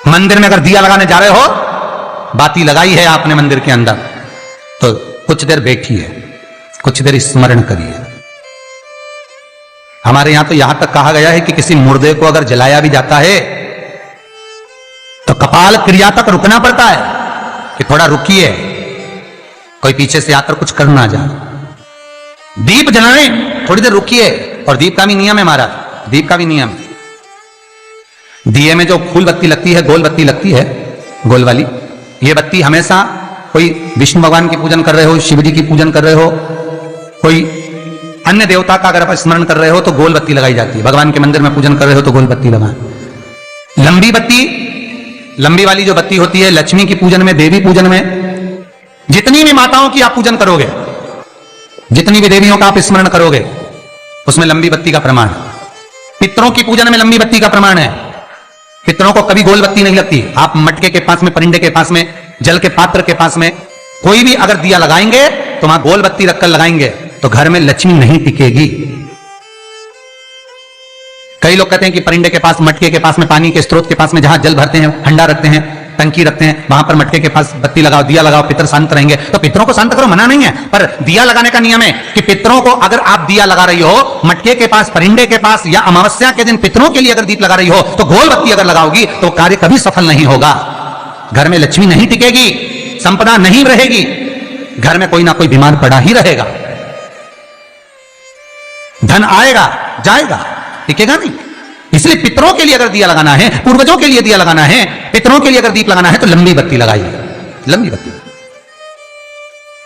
मंदिर में अगर दिया लगाने जा रहे हो, बाती लगाई है आपने मंदिर के अंदर, तो कुछ देर बैठिए, कुछ देर स्मरण करिए। हमारे यहां तो यहां तक कहा गया है कि किसी मुर्दे को अगर जलाया भी जाता है तो कपाल क्रिया तक रुकना पड़ता है कि थोड़ा रुकिए, कोई पीछे से आकर कुछ कर ना जाए। दीप जलाएं, थोड़ी देर रुकिए। और दीप का भी नियम है महाराज, दीप का भी नियम है। दिए में जो फूल बत्ती लगती है, गोल बत्ती लगती है, गोल वाली, ये बत्ती हमेशा कोई विष्णु भगवान की पूजन कर रहे हो, शिव जी की पूजन कर रहे हो, कोई अन्य देवता का अगर आप स्मरण कर रहे हो तो गोल बत्ती लगाई जाती है। भगवान के मंदिर में पूजन कर रहे हो तो गोल बत्ती लगाएं। लंबी बत्ती, लंबी वाली जो बत्ती होती है लक्ष्मी की पूजन में, देवी पूजन में, जितनी भी माताओं की आप पूजन करोगे, जितनी भी देवियों का आप स्मरण करोगे, उसमें लंबी बत्ती का प्रमाण है। पितरों की पूजन में लंबी बत्ती का प्रमाण है। पितरों को कभी गोल बत्ती नहीं लगती। आप मटके के पास में, परिंदे के पास में, जल के पात्र के पास में कोई भी अगर दिया लगाएंगे तो वहां गोल बत्ती रखकर लगाएंगे तो घर में लक्ष्मी नहीं टिकेगी। कई लोग कहते हैं कि परिंदे के पास, मटके के पास में, पानी के स्रोत के पास में जहां जल भरते हैं, हंडा रखते हैं, टंकी रखते हैं, वहां पर मटके के पास बत्ती लगाओ, दिया लगाओ, पितर शांत रहेंगे। तो पितरों को शांत करो, मना नहीं है, पर दिया लगाने का नियम है कि पितरों को अगर आप दिया लगा रही हो मटके के पास, परिंदे के पास, या अमावस्या के दिन पितरों के लिए अगर दीप लगा रही हो तो गोल बत्ती अगर लगाओगी तो कार्य कभी सफल नहीं होगा। घर में लक्ष्मी नहीं टिकेगी, संपदा नहीं रहेगी, घर में कोई ना कोई बीमार पड़ा ही रहेगा। धन आएगा जाएगा, टिकेगा नहीं। इसलिए पितरों के लिए अगर दिया लगाना है, पूर्वजों के लिए दिया लगाना है, पितरों के लिए अगर दीप लगाना है तो लंबी बत्ती लगाइए, लंबी बत्ती।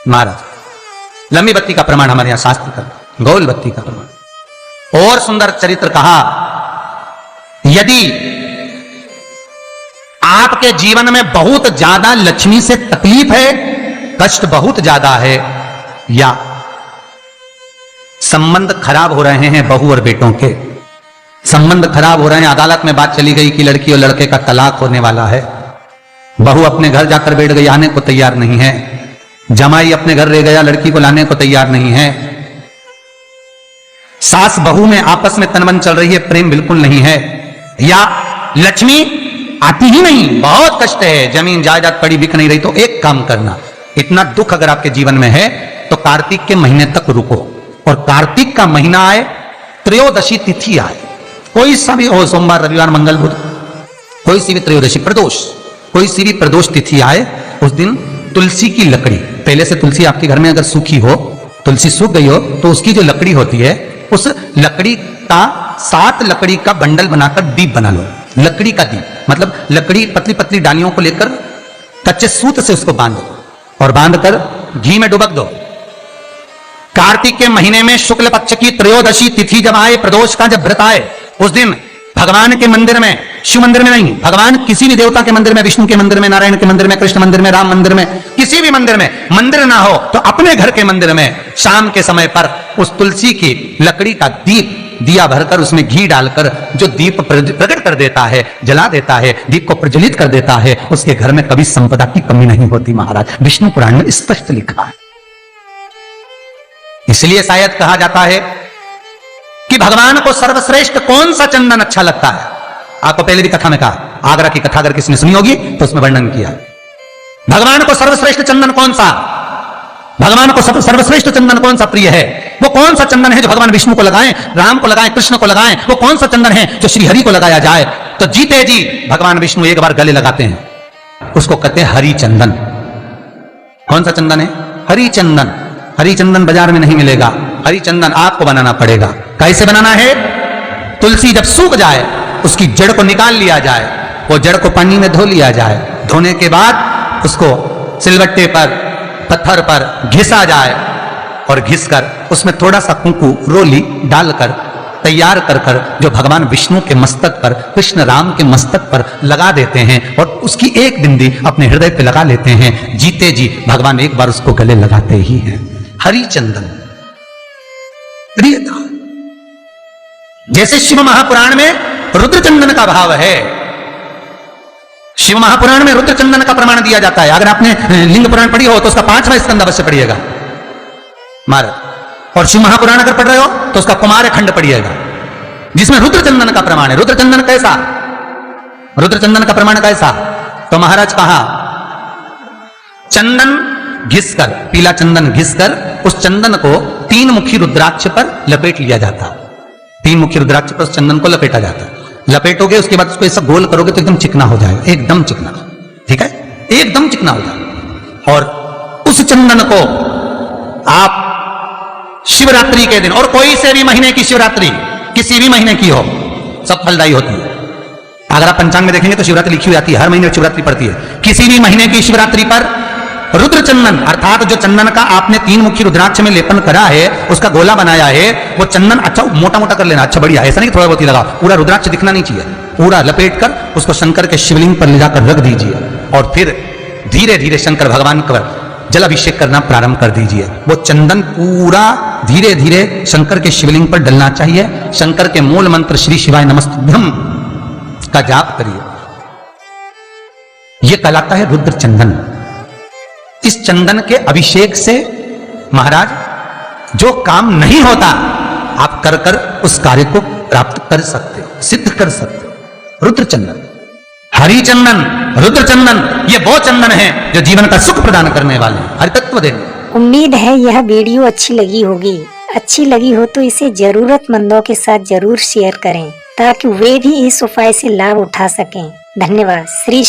महाराज लंबी बत्ती का प्रमाण हमारे यहां शास्त्र का, गोल बत्ती का प्रमाण। और सुंदर चरित्र कहा, यदि आपके जीवन में बहुत ज्यादा लक्ष्मी से तकलीफ है, कष्ट बहुत ज्यादा है, या संबंध खराब हो रहे हैं, बहू और बेटों के संबंध खराब हो रहे हैं, अदालत में बात चली गई कि लड़की और लड़के का तलाक होने वाला है, बहू अपने घर जाकर बैठ गई, आने को तैयार नहीं है, जमाई अपने घर रह गया, लड़की को लाने को तैयार नहीं है, सास बहू में आपस में तनमन चल रही है, प्रेम बिल्कुल नहीं है, या लक्ष्मी आती ही नहीं, बहुत कष्ट है, जमीन जायदाद पड़ी बिक नहीं रही, तो एक काम करना, इतना दुख अगर आपके जीवन में है तो कार्तिक के महीने तक रुको, और कार्तिक का महीना आए, त्रयोदशी तिथि आए, कोई सा भी हो, सोमवार, रविवार, मंगल, बुध, कोई सी भी त्रयोदशी, प्रदोष, कोई सी भी प्रदोष तिथि आए, उस दिन तुलसी की लकड़ी, पहले से तुलसी आपके घर में अगर सूखी हो, तुलसी सूख गई हो, तो उसकी जो लकड़ी होती है, उस लकड़ी का 7 लकड़ी का बंडल बनाकर दीप बना लो। लकड़ी का दीप मतलब लकड़ी, पतली पतली डालियों को लेकर कच्चे सूत से उसको बांधो और बांधकर घी में डुबक दो। कार्तिक के महीने में शुक्ल पक्ष की त्रयोदशी तिथि जब आए, प्रदोष का जब व्रत आए, उस दिन भगवान के मंदिर में, शिव मंदिर में नहीं, भगवान किसी भी देवता के मंदिर में, विष्णु के मंदिर में, नारायण के मंदिर में, कृष्ण मंदिर में, राम मंदिर में, किसी भी मंदिर में, मंदिर ना हो तो अपने घर के मंदिर में शाम के समय पर उस तुलसी की लकड़ी का दीप, दिया भरकर उसमें घी डालकर जो दीप प्रकट कर देता है, जला देता है, दीप को प्रज्वलित कर देता है, उसके घर में कभी संपदा की कमी नहीं होती। महाराज विष्णु पुराण में स्पष्ट लिखा है। इसलिए शायद कहा जाता है कि भगवान को सर्वश्रेष्ठ कौन सा चंदन अच्छा लगता है। आपको पहले भी कथा में कहा, आगरा की कथा अगर किसी ने सुनी होगी तो उसमें वर्णन किया, भगवान को सर्वश्रेष्ठ चंदन कौन सा, भगवान को सर्वश्रेष्ठ चंदन कौन सा प्रिय है, वो कौन सा चंदन है जो भगवान विष्णु को लगाएं, राम को लगाएं, कृष्ण को लगाएं, वो कौन सा चंदन है जो श्री हरि को लगाया जाए। तो जीते जी भगवान विष्णु एक बार गले लगाते हैं, उसको कहते हैं हरि चंदन। कौन सा चंदन है? हरि चंदन। हरि चंदन बाजार में नहीं मिलेगा, हरि चंदन आपको बनाना पड़ेगा। कैसे बनाना है? तुलसी जब सूख जाए उसकी जड़ को निकाल लिया जाए, वो जड़ को पानी में धो लिया जाए, धोने के बाद उसको सिलबट्टे पर, पत्थर पर घिसा जाए और घिसकर उसमें थोड़ा सा कुंकू, रोली डालकर तैयार कर कर जो भगवान विष्णु के मस्तक पर, कृष्ण राम के मस्तक पर लगा देते हैं और उसकी एक बिंदी अपने हृदय पे लगा लेते हैं। जीते जी भगवान एक बार उसको गले लगाते ही हैं। हरि चंदन प्रियता। जैसे शिव महापुराण में रुद्र चंदन का भाव है, शिव महापुराण में रुद्र चंदन का प्रमाण दिया जाता है। अगर आपने लिंग पुराण पढ़ी हो तो उसका 5वां स्कंद अवश्य पढ़िएगा महाराज, और शिव महापुराण अगर पढ़ रहे हो तो उसका कुमार खंड पढ़िएगा जिसमें रुद्र चंदन का प्रमाण है। रुद्र चंदन कैसा? रुद्र चंदन का प्रमाण कैसा? तो महाराज कहा चंदन घिसकर, पीला चंदन घिसकर उस चंदन को 3 मुखी रुद्राक्ष पर लपेट लिया जाता। 3 मुखी रुद्राक्ष पर उस चंदन को लपेटा जाता। लपेटोगे उसके बाद उसको ऐसा गोल करोगे तो एकदम चिकना हो जाएगा, एकदम चिकना, ठीक है, एकदम चिकना हो जाएगा। और उस चंदन को आप शिवरात्रि के दिन, और कोई से भी महीने की शिवरात्रि, किसी भी महीने की हो, सब फलदायी होती है। अगर आप पंचांग में देखेंगे तो शिवरात्रि लिखी हुई आती है, हर महीने शिवरात्रि पड़ती है। किसी भी महीने की शिवरात्रि पर रुद्र चंदन अर्थात जो चंदन का आपने 3 मुखी रुद्राक्ष में लेपन करा है, उसका गोला बनाया है, वो चंदन अच्छा मोटा मोटा कर लेना, अच्छा बढ़िया, ऐसा नहीं थोड़ा बहुत ही लगा, पूरा रुद्राक्ष दिखना नहीं चाहिए, पूरा लपेट कर उसको शंकर के शिवलिंग पर ले जाकर रख दीजिए और फिर धीरे धीरे शंकर भगवान का जल अभिषेक करना प्रारंभ कर दीजिए। वो चंदन पूरा धीरे धीरे शंकर के शिवलिंग पर डलना चाहिए। शंकर के मूल मंत्र श्री शिवाय नमस्तुभ्यं का जाप करिए। यह कहलाता है रुद्र चंदन। इस चंदन के अभिषेक से महाराज जो काम नहीं होता आप कर कर उस कार्य को प्राप्त कर सकते हो, सिद्ध कर सकते हो। रुद्र चंदन, हरि चंदन, रुद्र चंदन, ये वो चंदन है जो जीवन का सुख प्रदान करने वाले हैं, हरि तत्व देने। उम्मीद है यह वीडियो अच्छी लगी होगी। अच्छी लगी हो तो इसे जरूरतमंदों के साथ जरूर शेयर करें ताकि वे भी इस उपाय से लाभ उठा सकें। धन्यवाद। श्री